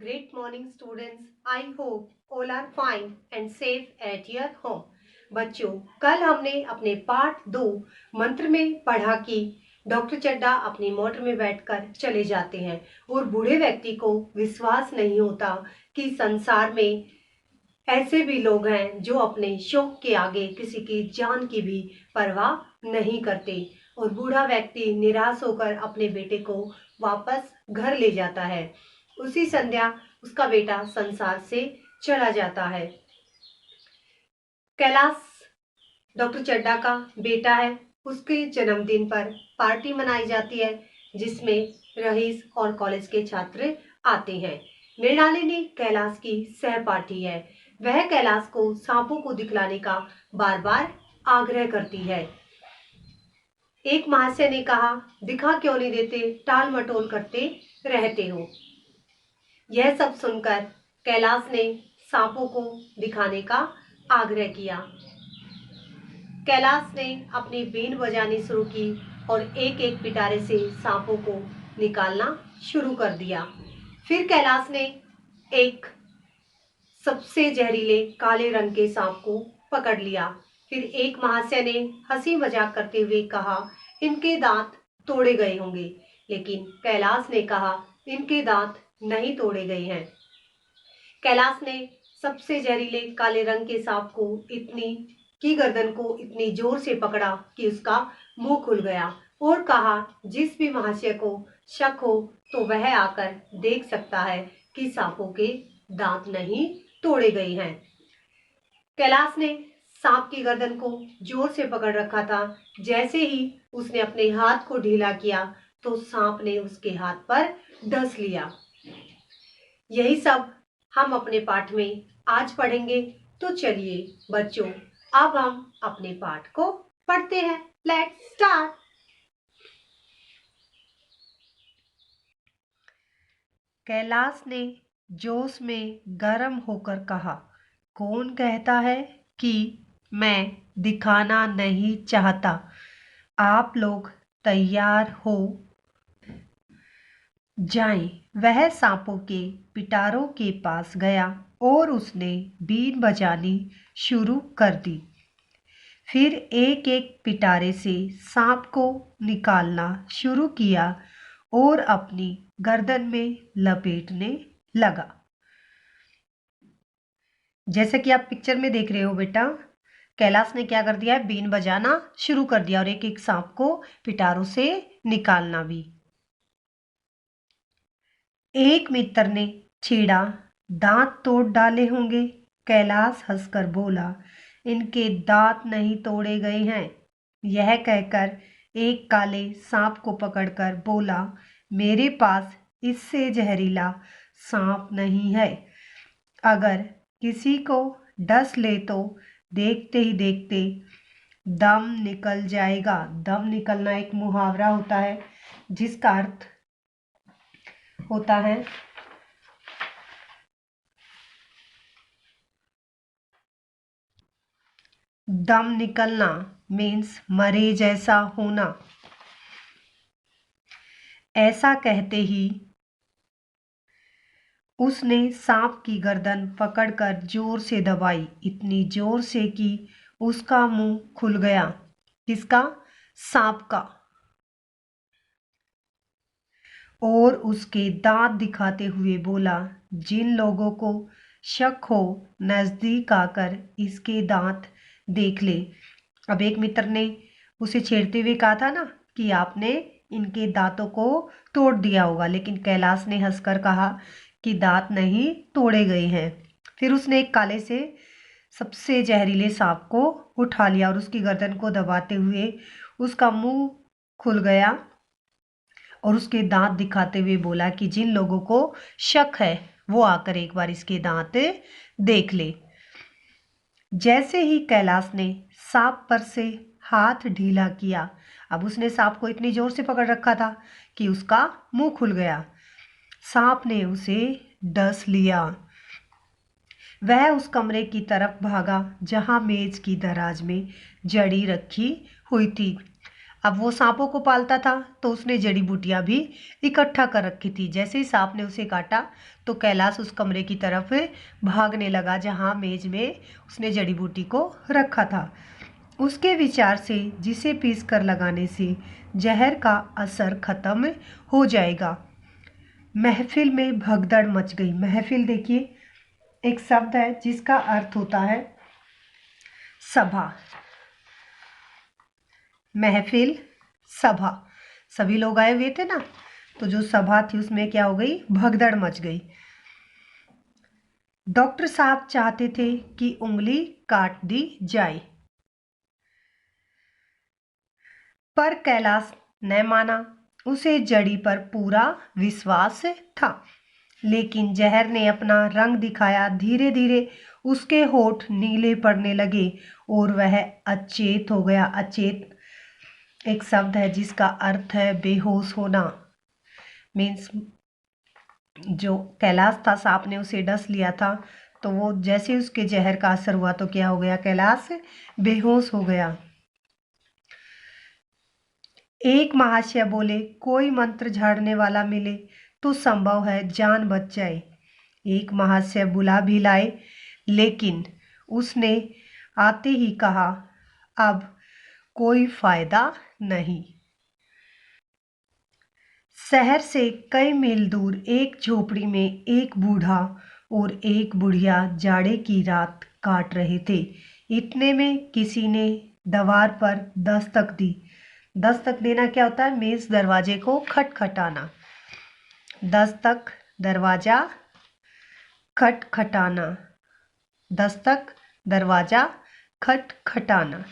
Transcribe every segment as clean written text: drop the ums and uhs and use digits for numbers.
Great morning, students. I hope all are fine and safe at your home. बच्चों, कल हमने अपने पाठ 2 मंत्र में पढ़ा कि डॉक्टर चड्डा अपनी मोटर में बैठकर चले जाते हैं और बूढ़े व्यक्ति को विश्वास नहीं होता कि संसार में ऐसे भी लोग हैं जो अपने शौक के आगे किसी की जान की भी परवाह नहीं करते और बूढ़ा व्यक्ति निराश होकर अपने बेटे को वापस घर ले जाता है। उसी संध्या उसका बेटा संसार से चला जाता है। कैलाश डॉक्टर चड्डा का बेटा है। उसके जन्मदिन पर पार्टी मनाई जाती है जिसमें रईस और कॉलेज के छात्र आते हैं। मृणालिनी कैलाश की सहपाठी है। वह कैलाश को सांपों को दिखलाने का बार बार आग्रह करती है। एक महाशय ने कहा, दिखा क्यों नहीं देते, टाल मटोल करते रहते हो। यह सब सुनकर कैलाश ने सांपों को दिखाने का आग्रह किया। कैलाश ने अपनी बीन बजानी शुरू की और एक एक पिटारे से सांपों को निकालना शुरू कर दिया। फिर कैलाश ने एक सबसे जहरीले काले रंग के सांप को पकड़ लिया। फिर एक महाशय ने हंसी मजाक करते हुए कहा, इनके दांत तोड़े गए होंगे, लेकिन कैलाश ने कहा, इनके दांत नहीं तोड़े गए हैं। कैलाश ने सबसे जहरीले काले रंग के सांप को गर्दन को इतनी जोर से पकड़ा कि उसका मुंह खुल गया और कहा, जिस भी महाशय को शक हो तो वह आकर देख सकता है कि सांपों के दांत नहीं तोड़े गए हैं। कैलाश ने सांप की गर्दन को जोर से पकड़ रखा था। जैसे ही उसने अपने हाथ को ढीला किया तो सांप ने उसके हाथ पर डस लिया। यही सब हम अपने पाठ में आज पढ़ेंगे। तो चलिए बच्चों, अब हम अपने पाठ को पढ़ते हैं। Let's start. कैलाश ने जोश में गर्म होकर कहा, कौन कहता है कि मैं दिखाना नहीं चाहता? आप लोग तैयार हो जाएं। वह सांपों के पिटारों के पास गया और उसने बीन बजानी शुरू कर दी। फिर एक एक पिटारे से सांप को निकालना शुरू किया और अपनी गर्दन में लपेटने लगा। जैसे कि आप पिक्चर में देख रहे हो बेटा, कैलाश ने क्या कर दिया है, बीन बजाना शुरू कर दिया और एक एक सांप को पिटारों से निकालना भी। एक मित्र ने छेड़ा, दांत तोड़ डाले होंगे। कैलाश हंसकर बोला, इनके दांत नहीं तोड़े गए हैं। यह कहकर एक काले सांप को पकड़कर बोला, मेरे पास इससे जहरीला सांप नहीं है। अगर किसी को डस ले तो देखते ही देखते दम निकल जाएगा। दम निकलना एक मुहावरा होता है जिसका अर्थ होता है दम निकलना मीन्स मरे जैसा होना। ऐसा कहते ही उसने सांप की गर्दन पकड़कर जोर से दबाई, इतनी जोर से कि उसका मुंह खुल गया। किसका? सांप का। और उसके दांत दिखाते हुए बोला, जिन लोगों को शक हो नजदीक आकर इसके दांत देख ले। अब एक मित्र ने उसे छेड़ते हुए कहा था ना कि आपने इनके दांतों को तोड़ दिया होगा, लेकिन कैलाश ने हंसकर कहा कि दांत नहीं तोड़े गए हैं। फिर उसने एक काले से सबसे जहरीले सांप को उठा लिया और उसकी गर्दन को दबाते हुए उसका मुंह खुल गया और उसके दांत दिखाते हुए बोला कि जिन लोगों को शक है वो आकर एक बार इसके दांत देख ले। जैसे ही कैलाश ने सांप पर से हाथ ढीला किया, अब उसने सांप को इतनी जोर से पकड़ रखा था कि उसका मुंह खुल गया। सांप ने उसे डस लिया। वह उस कमरे की तरफ भागा जहां मेज की दराज में जड़ी रखी हुई थी। अब वो सांपों को पालता था तो उसने जड़ी बूटियां भी इकट्ठा कर रखी थी। जैसे ही सांप ने उसे काटा तो कैलाश उस कमरे की तरफ भागने लगा जहां मेज में उसने जड़ी बूटी को रखा था। उसके विचार से जिसे पीस कर लगाने से जहर का असर खत्म हो जाएगा। महफिल में भगदड़ मच गई। महफिल देखिए एक शब्द है जिसका अर्थ होता है सभा। महफिल सभा, सभी लोग आए हुए थे ना, तो जो सभा थी उसमें क्या हो गई, भगदड़ मच गई। डॉक्टर साहब चाहते थे कि उंगली काट दी जाए, पर कैलाश न माना। उसे जड़ी पर पूरा विश्वास था, लेकिन जहर ने अपना रंग दिखाया। धीरे धीरे उसके होठ नीले पड़ने लगे और वह अचेत हो गया। अचेत एक शब्द है जिसका अर्थ है बेहोश होना। मीन्स जो कैलाश था, सांप ने उसे डस लिया था, तो वो जैसे उसके जहर का असर हुआ तो क्या हो गया, कैलाश बेहोश हो गया। एक महाशय बोले, कोई मंत्र झाड़ने वाला मिले तो संभव है जान बच जाए। एक महाशय बुला भी लाए, लेकिन उसने आते ही कहा, अब कोई फायदा नहीं। शहर से कई मील दूर एक झोपड़ी में एक बूढ़ा और एक बुढ़िया जाड़े की रात काट रहे थे। इतने में किसी ने दीवार पर दस्तक दी। दस्तक देना क्या होता है, मेज दरवाजे को खटखटाना। दस्तक, दरवाजा, खटखटाना। दस्तक, दरवाजा, खटखटाना।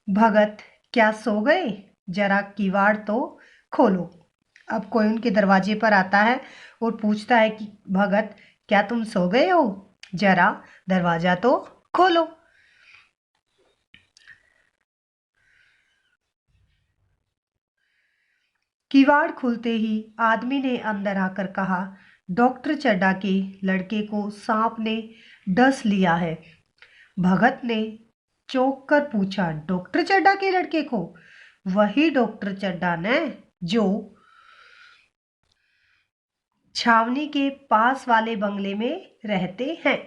भगत, क्या सो गए? जरा किवाड़ तो खोलो। अब कोई उनके दरवाजे पर आता है और पूछता है कि भगत, क्या तुम सो गए हो? जरा दरवाजा तो खोलो। किवाड़ खुलते ही आदमी ने अंदर आकर कहा, डॉक्टर चड्ढा के लड़के को सांप ने डस लिया है। भगत ने चौंक कर पूछा, डॉक्टर चड्ढा के लड़के को? वही डॉक्टर चड्ढा ने जो छावनी के पास वाले बंगले में रहते हैं।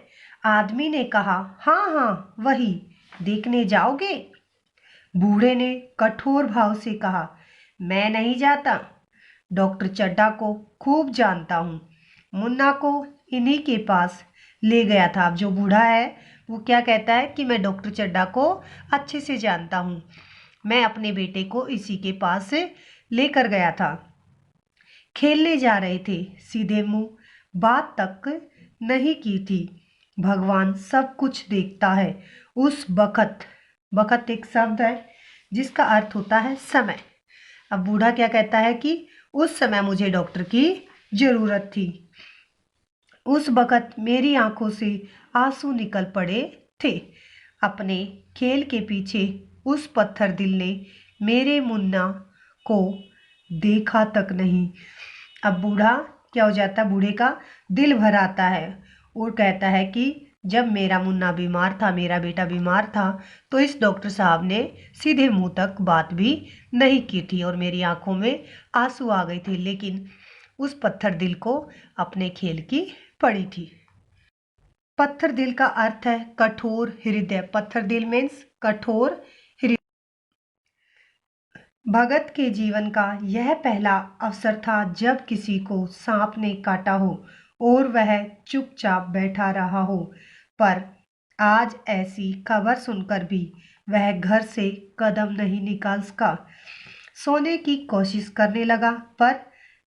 आदमी ने कहा, हाँ हाँ वही, देखने जाओगे? बूढ़े ने कठोर भाव से कहा, मैं नहीं जाता। डॉक्टर चड्ढा को खूब जानता हूँ, मुन्ना को इन्हीं के पास ले गया था। अब जो बूढ़ा है वो क्या कहता है कि मैं डॉक्टर चड्ढा को अच्छे से जानता हूँ, मैं अपने बेटे को इसी के पास लेकर गया था। खेलने जा रहे थे, सीधे मुंह, बात तक नहीं की थी। भगवान सब कुछ देखता है। उस बखत, बखत एक शब्द है जिसका अर्थ होता है समय। अब बूढ़ा क्या कहता है कि उस समय मुझे डॉक्टर की जरूरत थी। उस बखत मेरी आंखों से आंसू निकल पड़े थे। अपने खेल के पीछे उस पत्थर दिल ने मेरे मुन्ना को देखा तक नहीं। अब बूढ़ा क्या हो जाता है, बूढ़े का दिल भर आता है और कहता है कि जब मेरा मुन्ना बीमार था, मेरा बेटा बीमार था, तो इस डॉक्टर साहब ने सीधे मुंह तक बात भी नहीं की थी और मेरी आंखों में आंसू आ गए थे, लेकिन उस पत्थर दिल को अपने खेल की पड़ी थी। पत्थर दिल का अर्थ है कठोर हृदय। पत्थर दिल मीन्स कठोर हृदय। भगत के जीवन का यह पहला अवसर था जब किसी को सांप ने काटा हो और वह चुपचाप बैठा रहा हो, पर आज ऐसी खबर सुनकर भी वह घर से कदम नहीं निकाल सका। सोने की कोशिश करने लगा, पर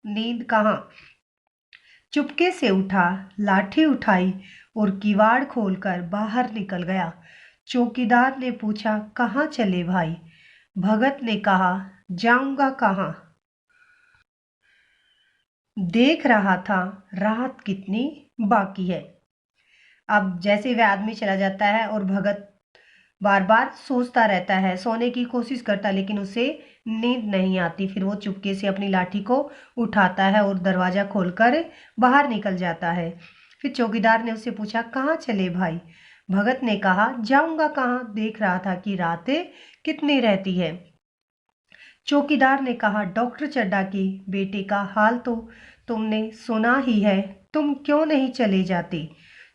नींद कहाँ। चुपके से उठा, लाठी उठाई और किवाड़ खोलकर बाहर निकल गया। चौकीदार ने पूछा, कहाँ चले भाई? भगत ने कहा, जाऊंगा कहाँ, देख रहा था रात कितनी बाकी है। अब जैसे वह आदमी चला जाता है और भगत बार बार सोचता रहता है, सोने की कोशिश करता, लेकिन उसे नींद नहीं आती। फिर वो चुपके से अपनी लाठी को उठाता है और दरवाजा खोलकर बाहर निकल जाता है। फिर चौकीदार ने उससे पूछा, कहाँ चले भाई? भगत ने कहा, जाऊंगा कहाँ, देख रहा था कि रात कितनी रहती है। चौकीदार ने कहा, डॉक्टर चड्ढा के बेटे का हाल तो तुमने सुना ही है, तुम क्यों नहीं चले जाते?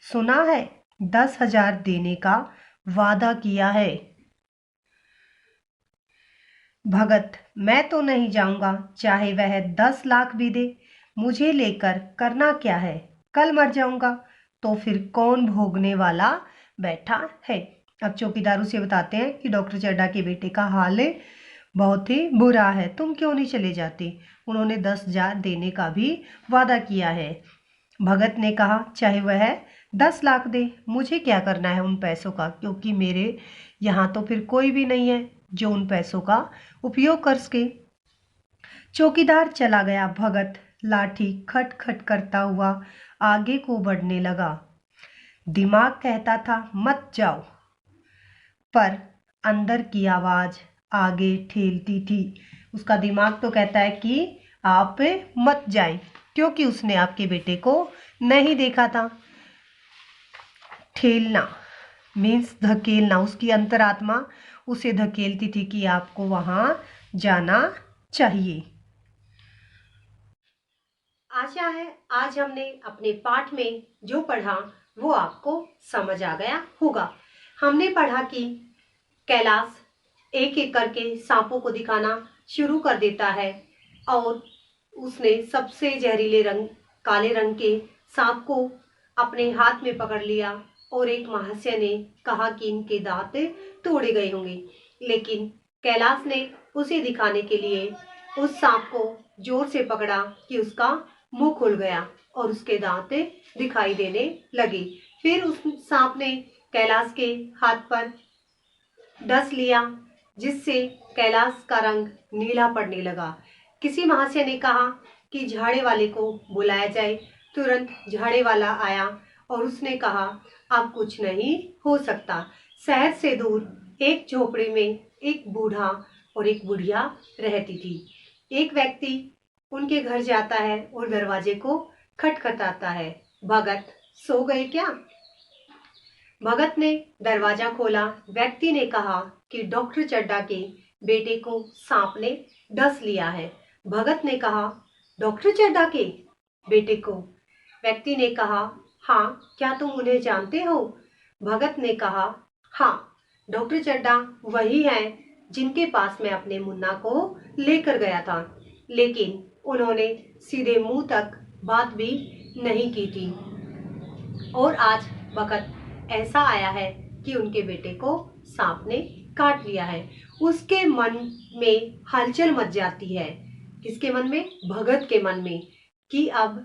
सुना है 10,000 देने का वादा किया है। भगत, मैं तो नहीं जाऊंगा, चाहे वह 10 लाख भी दे। मुझे लेकर करना क्या है? कल मर जाऊंगा तो फिर कौन भोगने वाला बैठा है? अब चौकीदार उसे बताते हैं कि डॉक्टर चड्ढा के बेटे का हाल बहुत ही बुरा है, तुम क्यों नहीं चले जाते? उन्होंने 10,000 देने का भी वादा किया है। भगत ने कहा, चाहे वह 10 लाख दे, मुझे क्या करना है उन पैसों का, क्योंकि मेरे यहाँ तो फिर कोई भी नहीं है जो उन पैसों का उपयोग कर सके। चौकीदार चला गया। भगत लाठी खट खट करता हुआ आगे को बढ़ने लगा। दिमाग कहता था मत जाओ, पर अंदर की आवाज आगे ठेलती थी। उसका दिमाग तो कहता है कि आप मत जाएं, क्योंकि उसने आपके बेटे को नहीं देखा था। ठेलना मीन्स धकेलना, उसकी अंतरात्मा उसे धकेलती थी कि आपको वहां जाना चाहिए। आशा है आज हमने अपने पाठ में जो पढ़ा वो आपको समझ आ गया होगा। हमने पढ़ा कि कैलाश एक एक करके सांपों को दिखाना शुरू कर देता है और उसने सबसे जहरीले रंग काले रंग के सांप को अपने हाथ में पकड़ लिया और एक महाशय ने कहा कि इनके दांत तोड़े गए होंगे, लेकिन कैलाश ने उसे दिखाने के लिए उस सांप को जोर से पकड़ा कि उसका मुंह खुल गया और उसके दांत दिखाई देने लगे। फिर उस सांप ने कैलाश के हाथ पर डस लिया, जिससे कैलाश का रंग नीला पड़ने लगा। किसी महाशय ने कहा कि झाड़े वाले को बुलाया जाए। तुरंत झाड़े वाला आया और उसने कहा, अब कुछ नहीं हो सकता। शहर से दूर एक झोपड़ी में एक बूढ़ा और एक बुढ़िया रहती थी। एक व्यक्ति उनके घर जाता है और दरवाजे को खटखटाता है। भगत, सो गए क्या? भगत ने दरवाजा खोला। व्यक्ति ने कहा कि डॉक्टर चड्ढा के बेटे को सांप ने डस लिया है। भगत ने कहा, डॉक्टर चड्ढा के बेटे को? व्यक्ति ने कहा, हाँ, क्या तुम उन्हें जानते हो? भगत ने कहा, हाँ, डॉक्टर चड्ढा वही है जिनके पास मैं अपने मुन्ना को लेकर गया था, लेकिन उन्होंने सीधे मुंह तक बात भी नहीं की थी और आज वक्त ऐसा आया है कि उनके बेटे को सांप ने काट लिया है। उसके मन में हलचल मच जाती है। किसके मन में? भगत के मन में, कि अब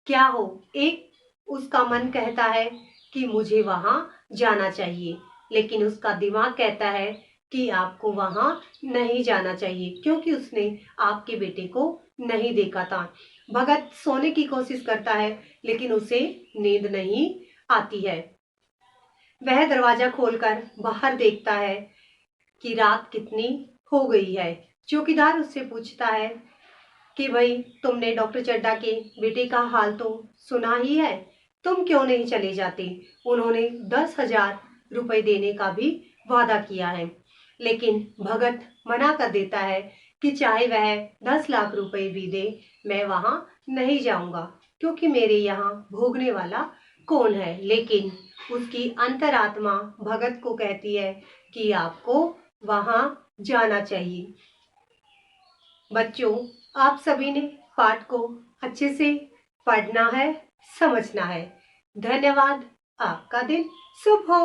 क्या हो। एक उसका मन कहता है कि मुझे वहां जाना चाहिए, लेकिन उसका दिमाग कहता है कि आपको वहां नहीं जाना चाहिए, क्योंकि उसने आपके बेटे को नहीं देखा था। भगत सोने की कोशिश करता है, लेकिन उसे नींद नहीं आती है। वह दरवाजा खोलकर बाहर देखता है कि रात कितनी हो गई है। चौकीदार उससे पूछता है कि भाई, तुमने डॉक्टर चड्ढा के बेटे का हाल तो सुना ही है, तुम क्यों नहीं चले जाते? उन्होंने 10,000 रुपए देने का भी वादा किया है, लेकिन भगत मना कर देता है कि चाहे वह 10 लाख रुपए भी दे, मैं वहां नहीं जाऊंगा, क्योंकि मेरे यहाँ भोगने वाला कौन है। लेकिन उसकी अंतरात्मा भगत को कहती है कि आपको वहां जाना चाहिए। बच्चों, आप सभी ने पाठ को अच्छे से पढ़ना है, समझना है। धन्यवाद। आपका दिन शुभ हो।